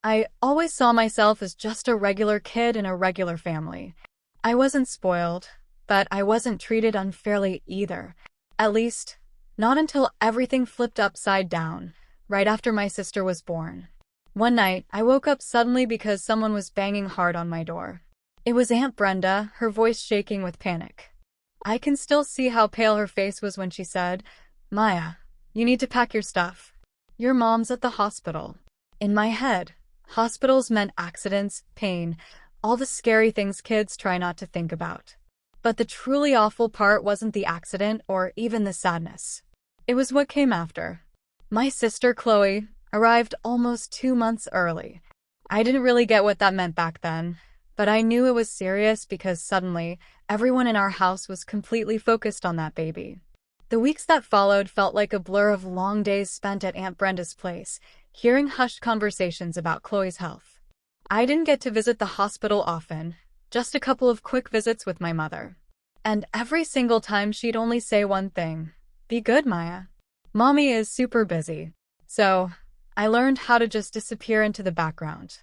I always saw myself as just a regular kid in a regular family. I wasn't spoiled, but I wasn't treated unfairly either. At least, not until everything flipped upside down, right after my sister was born. One night, I woke up suddenly because someone was banging hard on my door. It was Aunt Brenda, her voice shaking with panic. I can still see how pale her face was when she said, "Maya, you need to pack your stuff. Your mom's at the hospital." In my head, hospitals meant accidents, pain, all the scary things kids try not to think about. But the truly awful part wasn't the accident or even the sadness. It was what came after. My sister, Chloe, arrived almost 2 months early. I didn't really get what that meant back then, but I knew it was serious because suddenly, everyone in our house was completely focused on that baby. The weeks that followed felt like a blur of long days spent at Aunt Brenda's place, hearing hushed conversations about Chloe's health. I didn't get to visit the hospital often, just a couple of quick visits with my mother. And every single time she'd only say one thing: "Be good, Maya. Mommy is super busy." So, I learned how to just disappear into the background.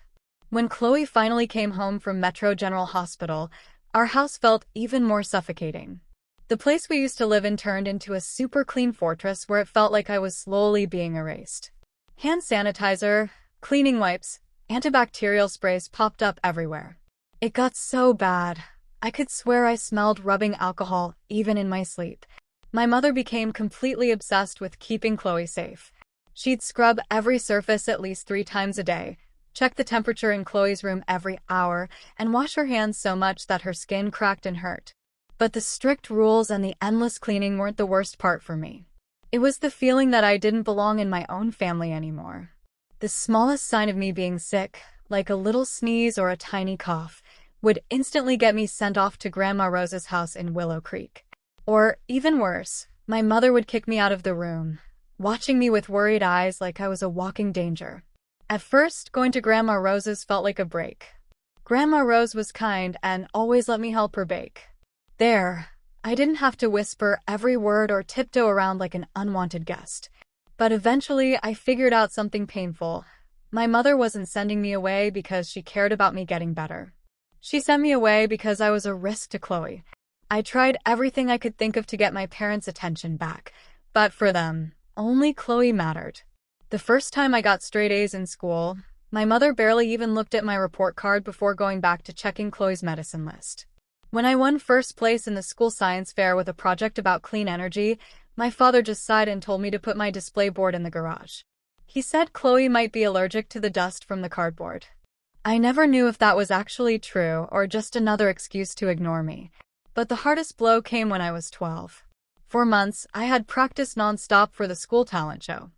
When Chloe finally came home from Metro General Hospital, our house felt even more suffocating. The place we used to live in turned into a super clean fortress where it felt like I was slowly being erased. Hand sanitizer, cleaning wipes, antibacterial sprays popped up everywhere. It got so bad, I could swear I smelled rubbing alcohol even in my sleep. My mother became completely obsessed with keeping Chloe safe. She'd scrub every surface at least 3 times a day, check the temperature in Chloe's room every hour, and wash her hands so much that her skin cracked and hurt. But the strict rules and the endless cleaning weren't the worst part for me. It was the feeling that I didn't belong in my own family anymore. The smallest sign of me being sick, like a little sneeze or a tiny cough, would instantly get me sent off to Grandma Rose's house in Willow Creek. Or, even worse, my mother would kick me out of the room, watching me with worried eyes like I was a walking danger. At first, going to Grandma Rose's felt like a break. Grandma Rose was kind and always let me help her bake. There, I didn't have to whisper every word or tiptoe around like an unwanted guest. But eventually, I figured out something painful. My mother wasn't sending me away because she cared about me getting better. She sent me away because I was a risk to Chloe. I tried everything I could think of to get my parents' attention back, but for them, only Chloe mattered. The first time I got straight A's in school, my mother barely even looked at my report card before going back to checking Chloe's medicine list. When I won first place in the school science fair with a project about clean energy, my father just sighed and told me to put my display board in the garage. He said Chloe might be allergic to the dust from the cardboard. I never knew if that was actually true or just another excuse to ignore me. But the hardest blow came when I was 12. For months, I had practiced nonstop for the school talent show.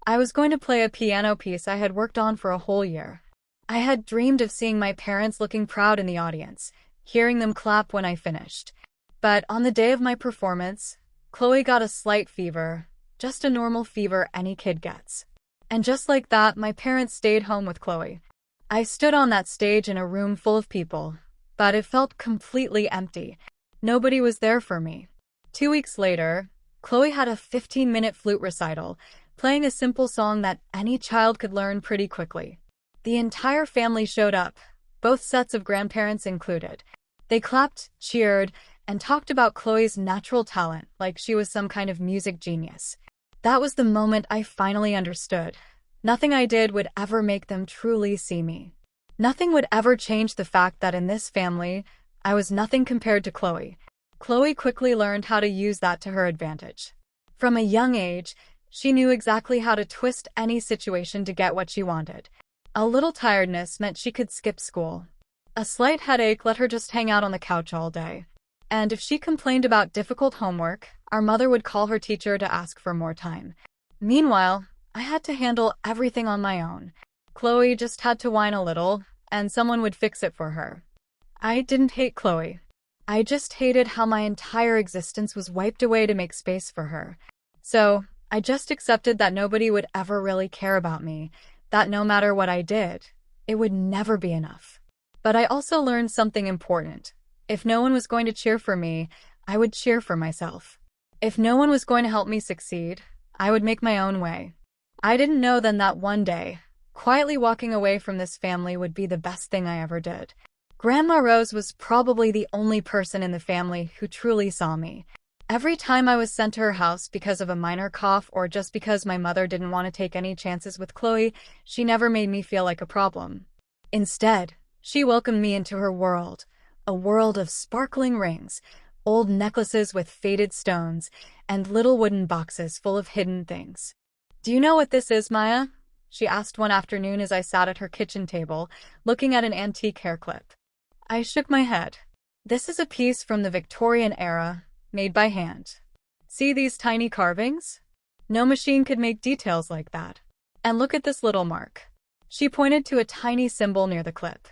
I was going to play a piano piece I had worked on for a whole year. I had dreamed of seeing my parents looking proud in the audience, hearing them clap when I finished. But on the day of my performance, Chloe got a slight fever, just a normal fever any kid gets. And just like that, my parents stayed home with Chloe. I stood on that stage in a room full of people, but it felt completely empty. Nobody was there for me. 2 weeks later, Chloe had a 15-minute flute recital, playing a simple song that any child could learn pretty quickly. The entire family showed up, both sets of grandparents included. They clapped, cheered, and talked about Chloe's natural talent like she was some kind of music genius. That was the moment I finally understood. Nothing I did would ever make them truly see me. Nothing would ever change the fact that in this family, I was nothing compared to Chloe. Chloe quickly learned how to use that to her advantage. From a young age, she knew exactly how to twist any situation to get what she wanted. A little tiredness meant she could skip school. A slight headache let her just hang out on the couch all day. And if she complained about difficult homework, our mother would call her teacher to ask for more time. Meanwhile, I had to handle everything on my own. Chloe just had to whine a little, and someone would fix it for her. I didn't hate Chloe. I just hated how my entire existence was wiped away to make space for her. So, I just accepted that nobody would ever really care about me, that no matter what I did, it would never be enough. But I also learned something important. If no one was going to cheer for me, I would cheer for myself. If no one was going to help me succeed, I would make my own way. I didn't know then that one day, Quietly walking away from this family would be the best thing I ever did. Grandma Rose was probably the only person in the family who truly saw me. Every time I was sent to her house because of a minor cough or just because my mother didn't want to take any chances with Chloe, she never made me feel like a problem. Instead, she welcomed me into her world, a world of sparkling rings, old necklaces with faded stones, and little wooden boxes full of hidden things. "Do you know what this is, Maya?" she asked one afternoon as I sat at her kitchen table, looking at an antique hair clip. I shook my head. "This is a piece from the Victorian era, made by hand. See these tiny carvings? No machine could make details like that. And look at this little mark." She pointed to a tiny symbol near the clip.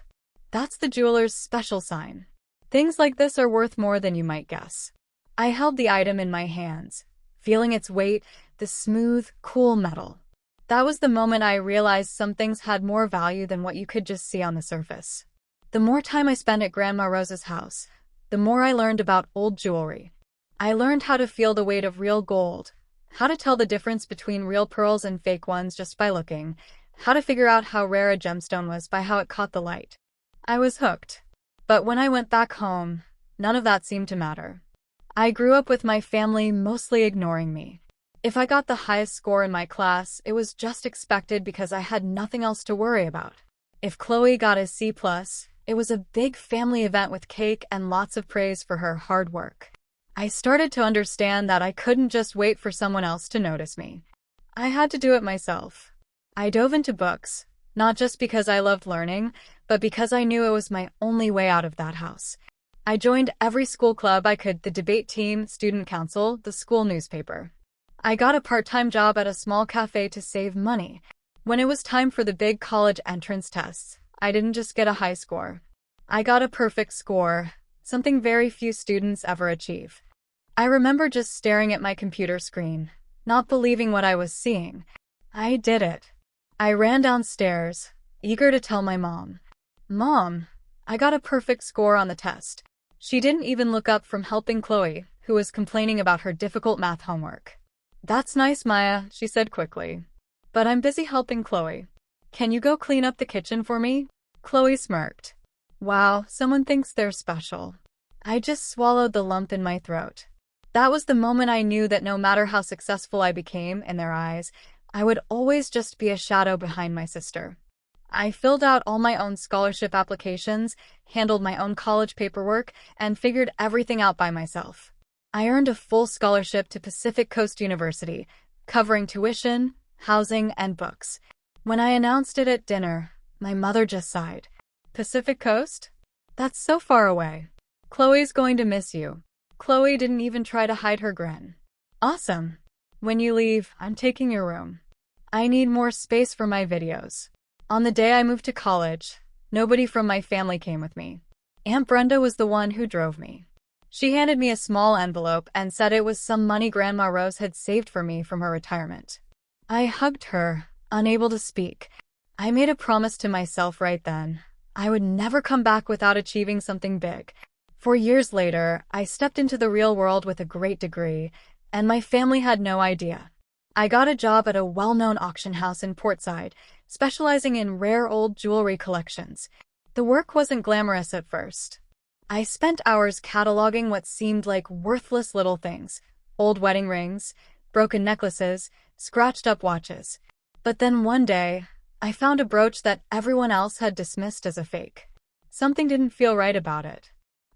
"That's the jeweler's special sign. Things like this are worth more than you might guess." I held the item in my hands, feeling its weight, the smooth, cool metal. That was the moment I realized some things had more value than what you could just see on the surface. The more time I spent at Grandma Rose's house, the more I learned about old jewelry. I learned how to feel the weight of real gold, how to tell the difference between real pearls and fake ones just by looking, how to figure out how rare a gemstone was by how it caught the light. I was hooked. But when I went back home, none of that seemed to matter. I grew up with my family mostly ignoring me. If I got the highest score in my class, it was just expected because I had nothing else to worry about. If Chloe got a C+, it was a big family event with cake and lots of praise for her hard work. I started to understand that I couldn't just wait for someone else to notice me. I had to do it myself. I dove into books, not just because I loved learning, but because I knew it was my only way out of that house. I joined every school club I could, the debate team, student council, the school newspaper. I got a part-time job at a small cafe to save money. When it was time for the big college entrance tests, I didn't just get a high score. I got a perfect score, something very few students ever achieve. I remember just staring at my computer screen, not believing what I was seeing. I did it. I ran downstairs, eager to tell my mom. "Mom, I got a perfect score on the test." She didn't even look up from helping Chloe, who was complaining about her difficult math homework. "That's nice, Maya," she said quickly. "But I'm busy helping Chloe. Can you go clean up the kitchen for me?" Chloe smirked. Wow, someone thinks they're special. I just swallowed the lump in my throat. That was the moment I knew that no matter how successful I became in their eyes, I would always just be a shadow behind my sister. I filled out all my own scholarship applications, handled my own college paperwork, and figured everything out by myself. I earned a full scholarship to Pacific Coast University, covering tuition, housing, and books. When I announced it at dinner, my mother just sighed. "Pacific Coast? That's so far away. Chloe's going to miss you." Chloe didn't even try to hide her grin. "Awesome. When you leave, I'm taking your room. I need more space for my videos." On the day I moved to college, nobody from my family came with me. Aunt Brenda was the one who drove me. She handed me a small envelope and said it was some money Grandma Rose had saved for me from her retirement. I hugged her, unable to speak. I made a promise to myself right then. I would never come back without achieving something big. 4 years later, I stepped into the real world with a great degree, and my family had no idea. I got a job at a well-known auction house in Portside, specializing in rare old jewelry collections. The work wasn't glamorous at first. I spent hours cataloging what seemed like worthless little things: old wedding rings, broken necklaces, scratched-up watches. But then one day, I found a brooch that everyone else had dismissed as a fake. Something didn't feel right about it.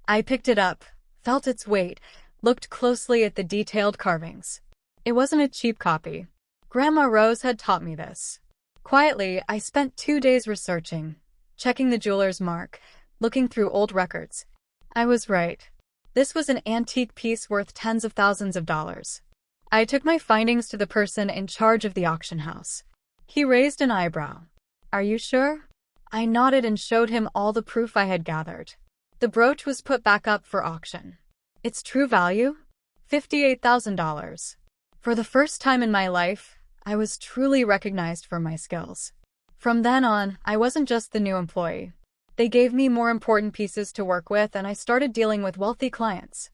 I picked it up, felt its weight, looked closely at the detailed carvings. It wasn't a cheap copy. Grandma Rose had taught me this. Quietly, I spent 2 days researching, checking the jeweler's mark, looking through old records. I was right. This was an antique piece worth tens of thousands of dollars. I took my findings to the person in charge of the auction house. He raised an eyebrow. "Are you sure?" I nodded and showed him all the proof I had gathered. The brooch was put back up for auction. Its true value? $58,000. For the first time in my life, I was truly recognized for my skills. From then on, I wasn't just the new employee. They gave me more important pieces to work with, and I started dealing with wealthy clients.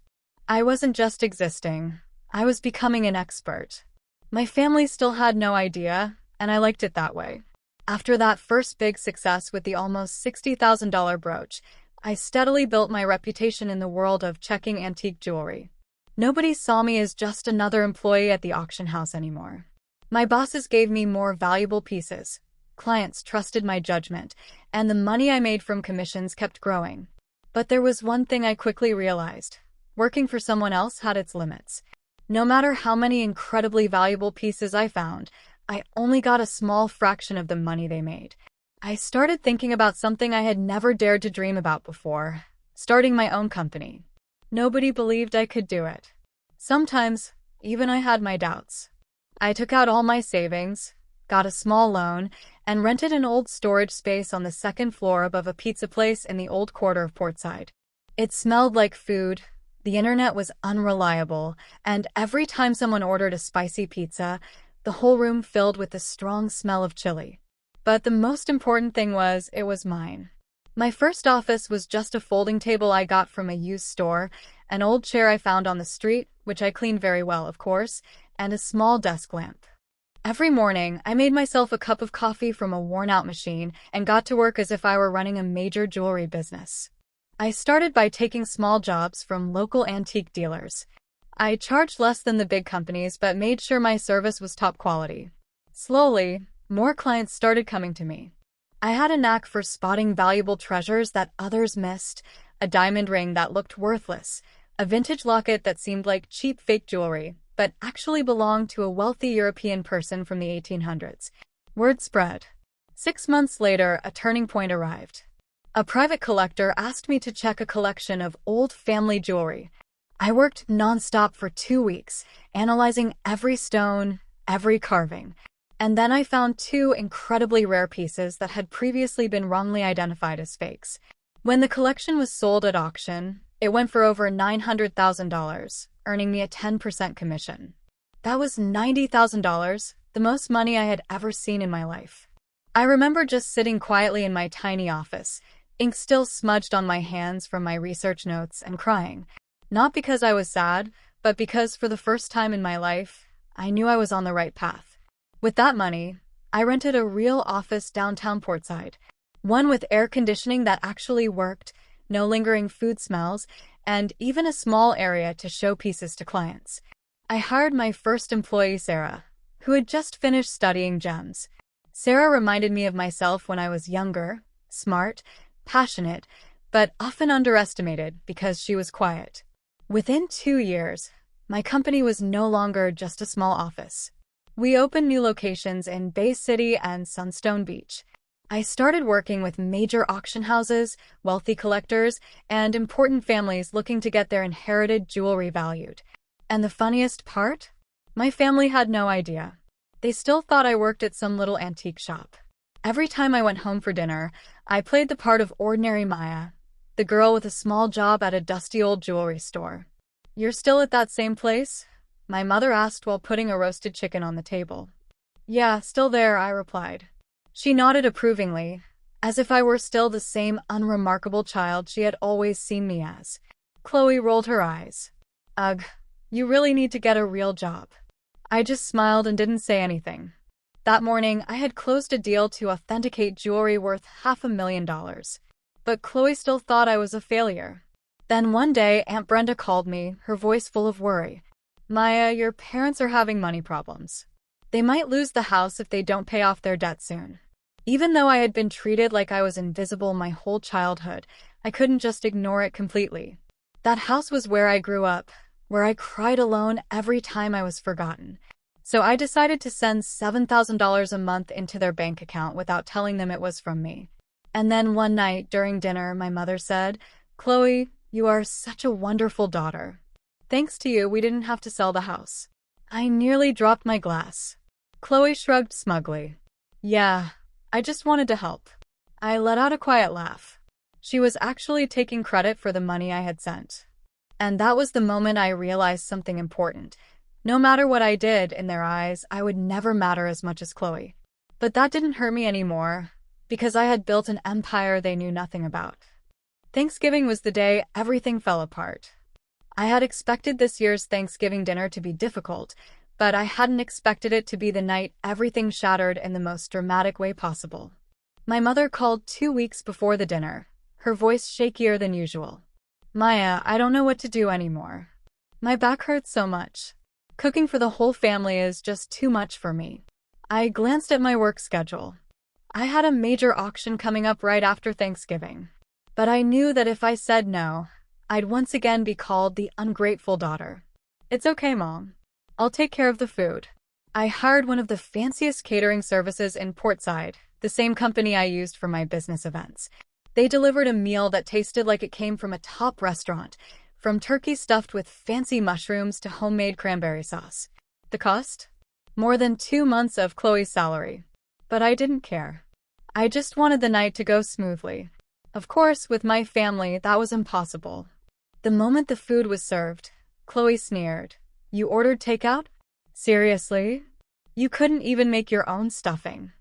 I wasn't just existing. I was becoming an expert. My family still had no idea, and I liked it that way. After that first big success with the almost $60,000 brooch, I steadily built my reputation in the world of checking antique jewelry. Nobody saw me as just another employee at the auction house anymore. My bosses gave me more valuable pieces, clients trusted my judgment, and the money I made from commissions kept growing. But there was one thing I quickly realized. Working for someone else had its limits. No matter how many incredibly valuable pieces I found, I only got a small fraction of the money they made. I started thinking about something I had never dared to dream about before, starting my own company. Nobody believed I could do it. Sometimes, even I had my doubts. I took out all my savings, got a small loan, and rented an old storage space on the second floor above a pizza place in the old quarter of Portside. It smelled like food, the internet was unreliable, and every time someone ordered a spicy pizza, the whole room filled with the strong smell of chili. But the most important thing was, it was mine. My first office was just a folding table I got from a used store, an old chair I found on the street, which I cleaned very well, of course, and a small desk lamp. Every morning, I made myself a cup of coffee from a worn-out machine and got to work as if I were running a major jewelry business. I started by taking small jobs from local antique dealers. I charged less than the big companies but made sure my service was top quality. Slowly, more clients started coming to me. I had a knack for spotting valuable treasures that others missed, a diamond ring that looked worthless, a vintage locket that seemed like cheap fake jewelry, but actually belonged to a wealthy European person from the 1800s. Word spread. 6 months later, a turning point arrived. A private collector asked me to check a collection of old family jewelry. I worked nonstop for 2 weeks, analyzing every stone, every carving. And then I found 2 incredibly rare pieces that had previously been wrongly identified as fakes. When the collection was sold at auction, it went for over $900,000, earning me a 10% commission. That was $90,000, the most money I had ever seen in my life. I remember just sitting quietly in my tiny office, ink still smudged on my hands from my research notes, and crying. Not because I was sad, but because for the first time in my life, I knew I was on the right path. With that money, I rented a real office downtown Portside, one with air conditioning that actually worked, no lingering food smells, and even a small area to show pieces to clients. I hired my first employee, Sarah, who had just finished studying gems. Sarah reminded me of myself when I was younger, smart, passionate, but often underestimated because she was quiet. Within 2 years, my company was no longer just a small office. We opened new locations in Bay City and Sunstone Beach. I started working with major auction houses, wealthy collectors, and important families looking to get their inherited jewelry valued. And the funniest part? My family had no idea. They still thought I worked at some little antique shop. Every time I went home for dinner, I played the part of ordinary Maya, the girl with a small job at a dusty old jewelry store. "You're still at that same place?" my mother asked while putting a roasted chicken on the table. "Yeah, still there," I replied. She nodded approvingly, as if I were still the same unremarkable child she had always seen me as. Chloe rolled her eyes. "Ugh, you really need to get a real job." I just smiled and didn't say anything. That morning, I had closed a deal to authenticate jewelry worth $500,000. But Chloe still thought I was a failure. Then one day, Aunt Brenda called me, her voice full of worry. "Maya, your parents are having money problems. They might lose the house if they don't pay off their debt soon." Even though I had been treated like I was invisible my whole childhood, I couldn't just ignore it completely. That house was where I grew up, where I cried alone every time I was forgotten. So I decided to send $7,000 a month into their bank account without telling them it was from me. And then one night during dinner, my mother said, "Chloe, you are such a wonderful daughter. Thanks to you, we didn't have to sell the house." I nearly dropped my glass. Chloe shrugged smugly. "Yeah, I just wanted to help." I let out a quiet laugh. She was actually taking credit for the money I had sent. And that was the moment I realized something important. No matter what I did, in their eyes, I would never matter as much as Chloe. But that didn't hurt me anymore, because I had built an empire they knew nothing about. Thanksgiving was the day everything fell apart. I had expected this year's Thanksgiving dinner to be difficult, but I hadn't expected it to be the night everything shattered in the most dramatic way possible. My mother called 2 weeks before the dinner, her voice shakier than usual. "Maya, I don't know what to do anymore. My back hurts so much. Cooking for the whole family is just too much for me." I glanced at my work schedule. I had a major auction coming up right after Thanksgiving. But I knew that if I said no, I'd once again be called the ungrateful daughter. "It's okay, Mom. I'll take care of the food." I hired one of the fanciest catering services in Portside, the same company I used for my business events. They delivered a meal that tasted like it came from a top restaurant, from turkey stuffed with fancy mushrooms to homemade cranberry sauce. The cost? More than 2 months of Chloe's salary. But I didn't care. I just wanted the night to go smoothly. Of course, with my family, that was impossible. The moment the food was served, Chloe sneered. "You ordered takeout? Seriously? You couldn't even make your own stuffing."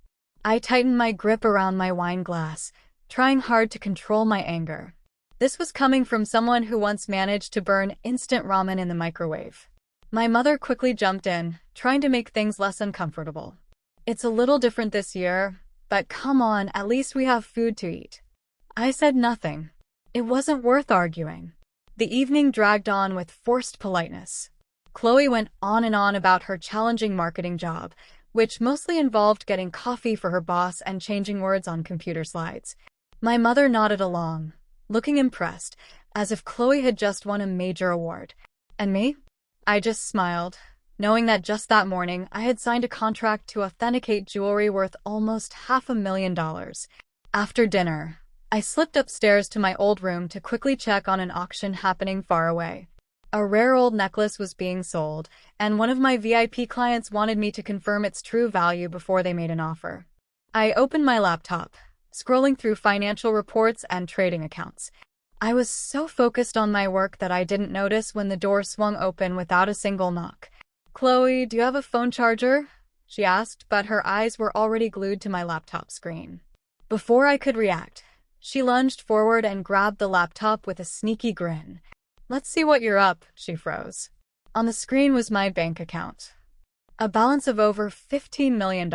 I tightened my grip around my wine glass, trying hard to control my anger. This was coming from someone who once managed to burn instant ramen in the microwave. My mother quickly jumped in, trying to make things less uncomfortable. "It's a little different this year, but come on, at least we have food to eat." I said nothing. It wasn't worth arguing. The evening dragged on with forced politeness. Chloe went on and on about her challenging marketing job, which mostly involved getting coffee for her boss and changing words on computer slides. My mother nodded along, looking impressed, as if Chloe had just won a major award. And me? I just smiled, knowing that just that morning I had signed a contract to authenticate jewelry worth almost $500,000. After dinner, I slipped upstairs to my old room to quickly check on an auction happening far away. A rare old necklace was being sold, and one of my VIP clients wanted me to confirm its true value before they made an offer. I opened my laptop, scrolling through financial reports and trading accounts. I was so focused on my work that I didn't notice when the door swung open without a single knock. "Chloe, do you have a phone charger?" she asked, but her eyes were already glued to my laptop screen. Before I could react, she lunged forward and grabbed the laptop with a sneaky grin. "Let's see what you're up," she froze. On the screen was my bank account. A balance of over $15 million.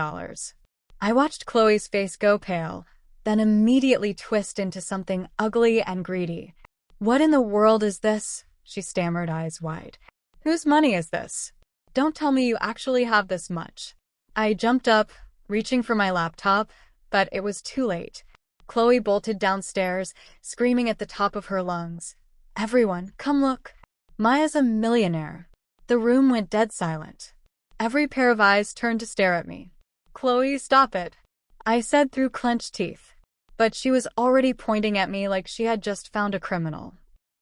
I watched Chloe's face go pale, then immediately twist into something ugly and greedy. "What in the world is this?" she stammered, eyes wide. "Whose money is this? Don't tell me you actually have this much." I jumped up, reaching for my laptop, but it was too late. Chloe bolted downstairs, screaming at the top of her lungs. "Everyone, come look. Maya's a millionaire." The room went dead silent. Every pair of eyes turned to stare at me. "Chloe, stop it," I said through clenched teeth. But she was already pointing at me like she had just found a criminal.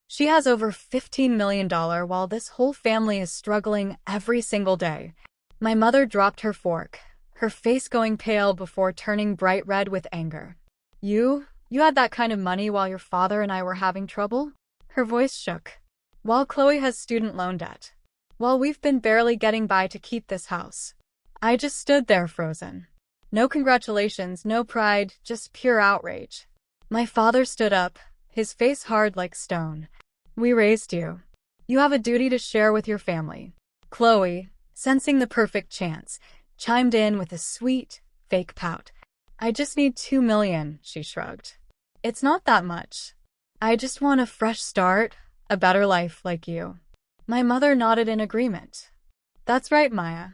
"She has over $15 million while this whole family is struggling every single day." My mother dropped her fork, her face going pale before turning bright red with anger. You had that kind of money while your father and I were having trouble?" Her voice shook. "While Chloe has student loan debt. While we've been barely getting by to keep this house." I just stood there frozen. No congratulations, no pride, just pure outrage. My father stood up, his face hard like stone. "We raised you. You have a duty to share with your family." Chloe, sensing the perfect chance, chimed in with a sweet, fake pout. "I just need $2 million, she shrugged. "It's not that much. I just want a fresh start, a better life like you." My mother nodded in agreement. "That's right, Maya.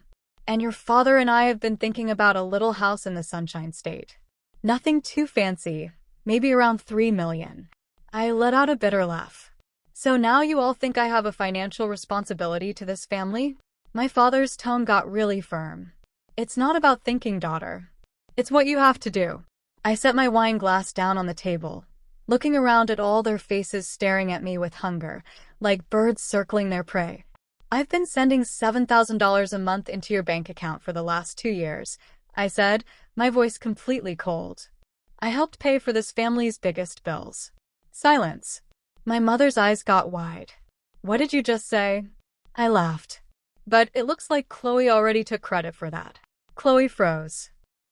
And your father and I have been thinking about a little house in the Sunshine State. Nothing too fancy, maybe around $3 million. I let out a bitter laugh. "So now you all think I have a financial responsibility to this family?" My father's tone got really firm. "It's not about thinking, daughter. It's what you have to do." I set my wine glass down on the table, looking around at all their faces staring at me with hunger, like birds circling their prey. "I've been sending $7,000 a month into your bank account for the last 2 years, I said, my voice completely cold. "I helped pay for this family's biggest bills." Silence. My mother's eyes got wide. "What did you just say?" I laughed. "But it looks like Chloe already took credit for that." Chloe froze.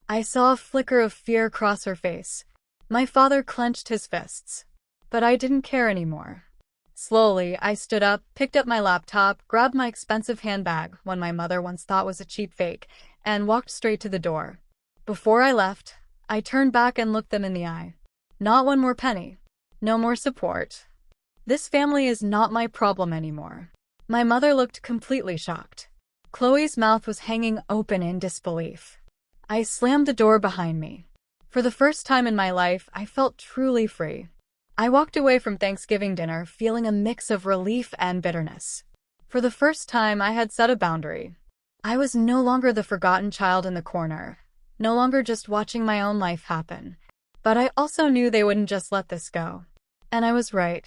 I saw a flicker of fear cross her face. My father clenched his fists. But I didn't care anymore. Slowly, I stood up, picked up my laptop, grabbed my expensive handbag, one my mother once thought was a cheap fake, and walked straight to the door. Before I left, I turned back and looked them in the eye. Not one more penny. No more support. This family is not my problem anymore. My mother looked completely shocked. Chloe's mouth was hanging open in disbelief. I slammed the door behind me. For the first time in my life, I felt truly free. I walked away from Thanksgiving dinner feeling a mix of relief and bitterness. For the first time, I had set a boundary. I was no longer the forgotten child in the corner, no longer just watching my own life happen. But I also knew they wouldn't just let this go. And I was right.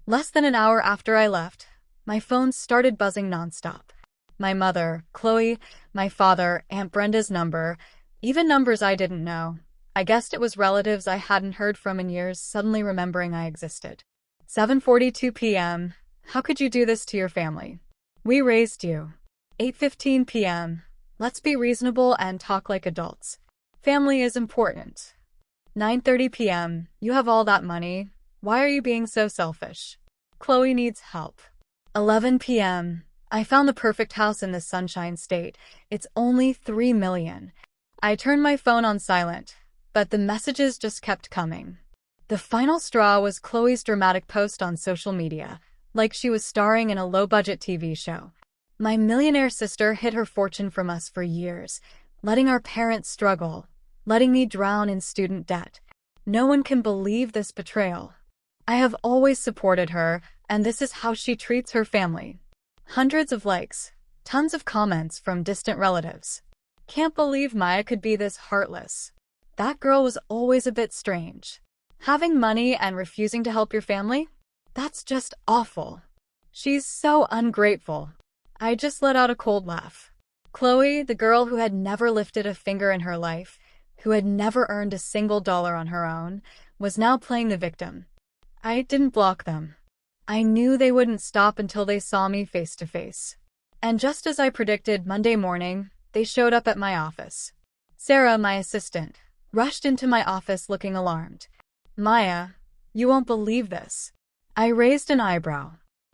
Less than an hour after I left, my phone started buzzing nonstop. My mother, Chloe, my father, Aunt Brenda's number, even numbers I didn't know. I guessed it was relatives I hadn't heard from in years suddenly remembering I existed. 7:42 p.m. How could you do this to your family? We raised you. 8:15 p.m. Let's be reasonable and talk like adults. Family is important. 9:30 p.m. You have all that money. Why are you being so selfish? Chloe needs help. 11 p.m. I found the perfect house in the Sunshine State. It's only $3 million. I turned my phone on silent, but the messages just kept coming. The final straw was Chloe's dramatic post on social media, like she was starring in a low-budget TV show. My millionaire sister hid her fortune from us for years, letting our parents struggle, letting me drown in student debt. No one can believe this betrayal. I have always supported her, and this is how she treats her family. Hundreds of likes, tons of comments from distant relatives. Can't believe Maya could be this heartless. That girl was always a bit strange. Having money and refusing to help your family? That's just awful. She's so ungrateful. I just let out a cold laugh. Chloe, the girl who had never lifted a finger in her life, who had never earned a single dollar on her own, was now playing the victim. I didn't block them. I knew they wouldn't stop until they saw me face to face. And just as I predicted, Monday morning, they showed up at my office. Sarah, my assistant, rushed into my office looking alarmed. Maya, you won't believe this. I raised an eyebrow.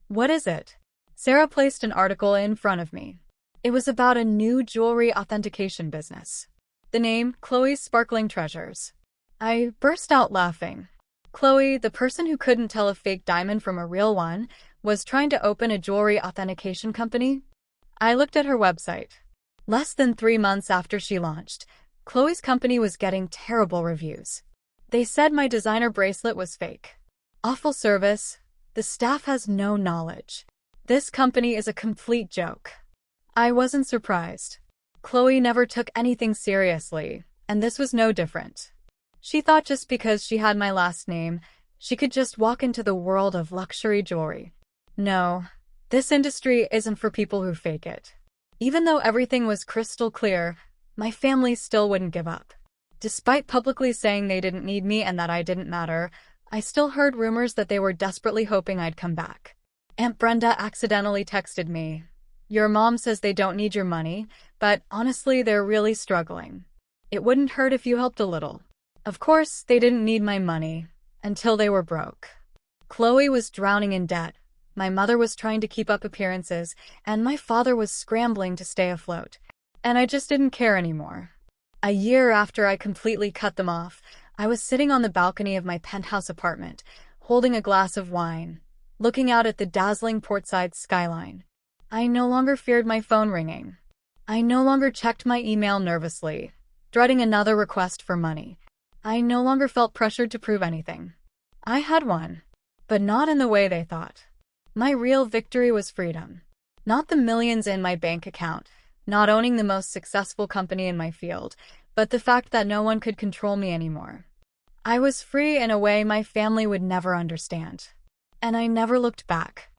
What is it? Sarah placed an article in front of me. It was about a new jewelry authentication business. The name, Chloe's Sparkling Treasures. I burst out laughing. Chloe, the person who couldn't tell a fake diamond from a real one, was trying to open a jewelry authentication company? I looked at her website. Less than 3 months after she launched, Chloe's company was getting terrible reviews. They said my designer bracelet was fake. Awful service. The staff has no knowledge. This company is a complete joke. I wasn't surprised. Chloe never took anything seriously, and this was no different. She thought just because she had my last name, she could just walk into the world of luxury jewelry. No, this industry isn't for people who fake it. Even though everything was crystal clear, my family still wouldn't give up. Despite publicly saying they didn't need me and that I didn't matter, I still heard rumors that they were desperately hoping I'd come back. Aunt Brenda accidentally texted me. Your mom says they don't need your money, but honestly, they're really struggling. It wouldn't hurt if you helped a little. Of course, they didn't need my money, until they were broke. Chloe was drowning in debt, my mother was trying to keep up appearances, and my father was scrambling to stay afloat. And I just didn't care anymore. A year after I completely cut them off, I was sitting on the balcony of my penthouse apartment, holding a glass of wine, looking out at the dazzling portside skyline. I no longer feared my phone ringing. I no longer checked my email nervously, dreading another request for money. I no longer felt pressured to prove anything. I had won, but not in the way they thought. My real victory was freedom. Not the millions in my bank account, not owning the most successful company in my field, but the fact that no one could control me anymore. I was free in a way my family would never understand. And I never looked back.